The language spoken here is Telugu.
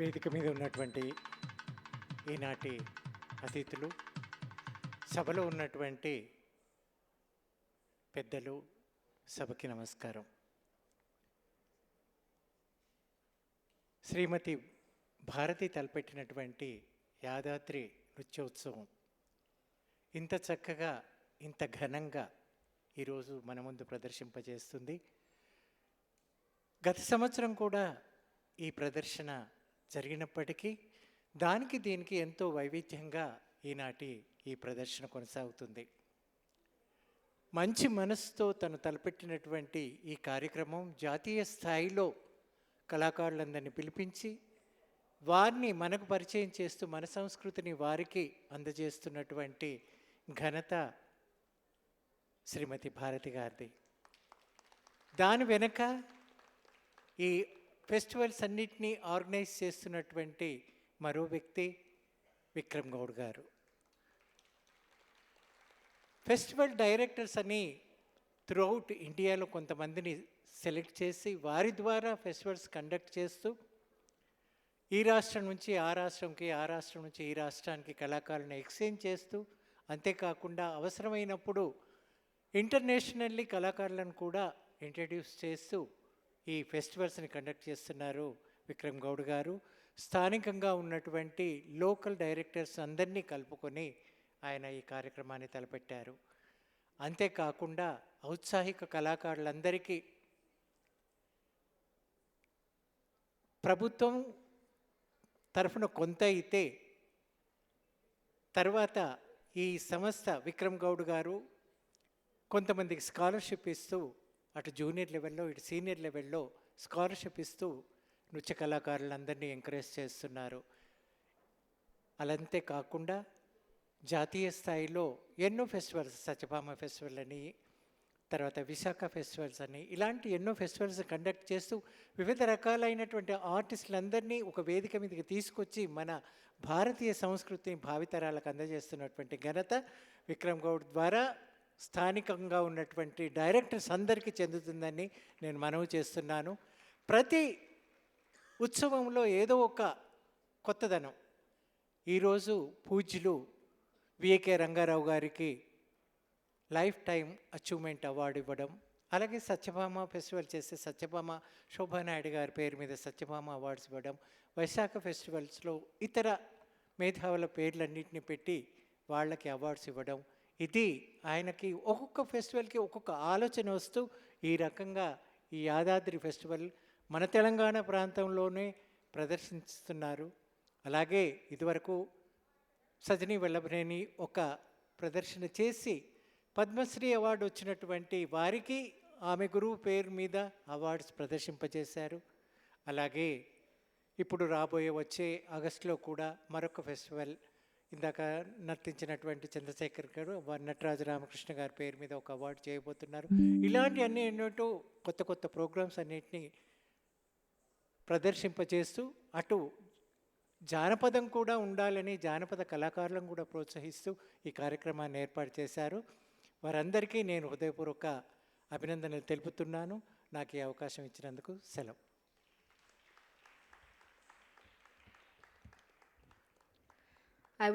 వేదిక మీద ఉన్నటువంటి ఈనాటి అతిథులు, సభలో ఉన్నటువంటి పెద్దలు, సభకి నమస్కారం. శ్రీమతి భారతి తలపెట్టినటువంటి యాదాద్రి నృత్యోత్సవం ఇంత చక్కగా, ఇంత ఘనంగా ఈరోజు మన ముందు ప్రదర్శింపజేస్తుంది. గత సంవత్సరం కూడా ఈ ప్రదర్శన జరిగినప్పటికీ దానికి దీనికి ఎంతో వైవిధ్యంగా ఈనాటి ఈ ప్రదర్శన కొనసాగుతుంది. మంచి మనసుతో తను తలపెట్టినటువంటి ఈ కార్యక్రమం జాతీయ స్థాయిలో కళాకారులందరినీ పిలిపించి వారిని మనకు పరిచయం చేస్తూ మన సంస్కృతిని వారికి అందజేస్తున్నటువంటి ఘనత శ్రీమతి భారతి గారిది. దాని వెనక ఈ ఫెస్టివల్స్ అన్నిటినీ ఆర్గనైజ్ చేస్తున్నటువంటి మరో వ్యక్తి విక్రమ్ గౌడ్ గారు. ఫెస్టివల్ డైరెక్టర్స్ అని త్రూఅవుట్ ఇండియాలో కొంతమందిని సెలెక్ట్ చేసి వారి ద్వారా ఫెస్టివల్స్ కండక్ట్ చేస్తూ ఈ రాష్ట్రం నుంచి ఆ రాష్ట్రంకి, ఆ రాష్ట్రం నుంచి ఈ రాష్ట్రానికి కళాకారులను ఎక్స్చేంజ్ చేస్తూ, అంతేకాకుండా అవసరమైనప్పుడు ఇంటర్నేషనల్లీ కళాకారులను కూడా ఇంట్రడ్యూస్ చేస్తూ ఈ ఫెస్టివల్స్ని కండక్ట్ చేస్తున్నారు విక్రమ్ గౌడ్ గారు. స్థానికంగా ఉన్నటువంటి లోకల్ డైరెక్టర్స్ అందరినీ కలుపుకొని ఆయన ఈ కార్యక్రమాన్ని తలపెట్టారు. అంతేకాకుండా ఔత్సాహిక కళాకారులందరికీ ప్రభుత్వం తరఫున కొంత అయితే తర్వాత ఈ సంస్థ విక్రమ్ గౌడ్ గారు కొంతమందికి స్కాలర్షిప్ ఇస్తూ, అటు జూనియర్ లెవెల్లో ఇటు సీనియర్ లెవెల్లో స్కాలర్షిప్ ఇస్తూ నృత్య కళాకారులందరినీ ఎంకరేజ్ చేస్తున్నారు. అలంతే కాకుండా జాతీయ స్థాయిలో ఎన్నో ఫెస్టివల్స్, సత్యభామ ఫెస్టివల్ అని, తర్వాత విశాఖ ఫెస్టివల్స్ అని, ఇలాంటి ఎన్నో ఫెస్టివల్స్ కండక్ట్ చేస్తూ వివిధ రకాలైనటువంటి ఆర్టిస్టులందరినీ ఒక వేదిక మీదకి తీసుకొచ్చి మన భారతీయ సంస్కృతిని భావితరాలకు అందజేస్తున్నటువంటి ఘనత విక్రమ్ గౌడ్ ద్వారా స్థానికంగా ఉన్నటువంటి డైరెక్టర్స్ అందరికీ చెందుతుందని నేను మనవి చేస్తున్నాను. ప్రతి ఉత్సవంలో ఏదో ఒక కొత్తదనం. ఈరోజు పూజ్యులు విఏకే రంగారావు గారికి లైఫ్ టైం అచీవ్మెంట్ అవార్డు ఇవ్వడం, అలాగే సత్యభామ ఫెస్టివల్ చేసే సత్యభామ శోభానాయుడు గారి పేరు మీద సత్యభామ అవార్డ్స్ ఇవ్వడం, వైశాఖ ఫెస్టివల్స్లో ఇతర మేధావుల పేర్లన్నింటినీ పెట్టి వాళ్ళకి అవార్డ్స్ ఇవ్వడం, ఇది ఆయనకి ఒక్కొక్క ఫెస్టివల్కి ఒక్కొక్క ఆలోచన వస్తూ ఈ రకంగా ఈ యాదాద్రి ఫెస్టివల్ మన తెలంగాణ ప్రాంతంలోనే ప్రదర్శిస్తున్నారు. అలాగే ఇదివరకు సజనీ వల్లభనేని ఒక ప్రదర్శన చేసి పద్మశ్రీ అవార్డు వచ్చినటువంటి వారికి ఆమె గురువు పేరు మీద అవార్డ్స్ ప్రదర్శింపజేశారు. అలాగే ఇప్పుడు వచ్చే ఆగస్టులో కూడా మరొక ఫెస్టివల్, ఇందాక నర్తించినటువంటి చంద్రశేఖర్ గారు నటరాజ రామకృష్ణ గారి పేరు మీద ఒక అవార్డు చేయబోతున్నారు. ఇలాంటి అన్ని ఎన్నో కొత్త కొత్త ప్రోగ్రామ్స్ అన్నిటినీ ప్రదర్శింపజేస్తూ అటు జానపదం కూడా ఉండాలని జానపద కళాకారులను కూడా ప్రోత్సహిస్తూ ఈ కార్యక్రమాన్ని ఏర్పాటు చేశారు. వారందరికీ నేను హృదయపూర్వక అభినందనలు తెలుపుతున్నాను. నాకు ఈ అవకాశం ఇచ్చినందుకు సెలవు.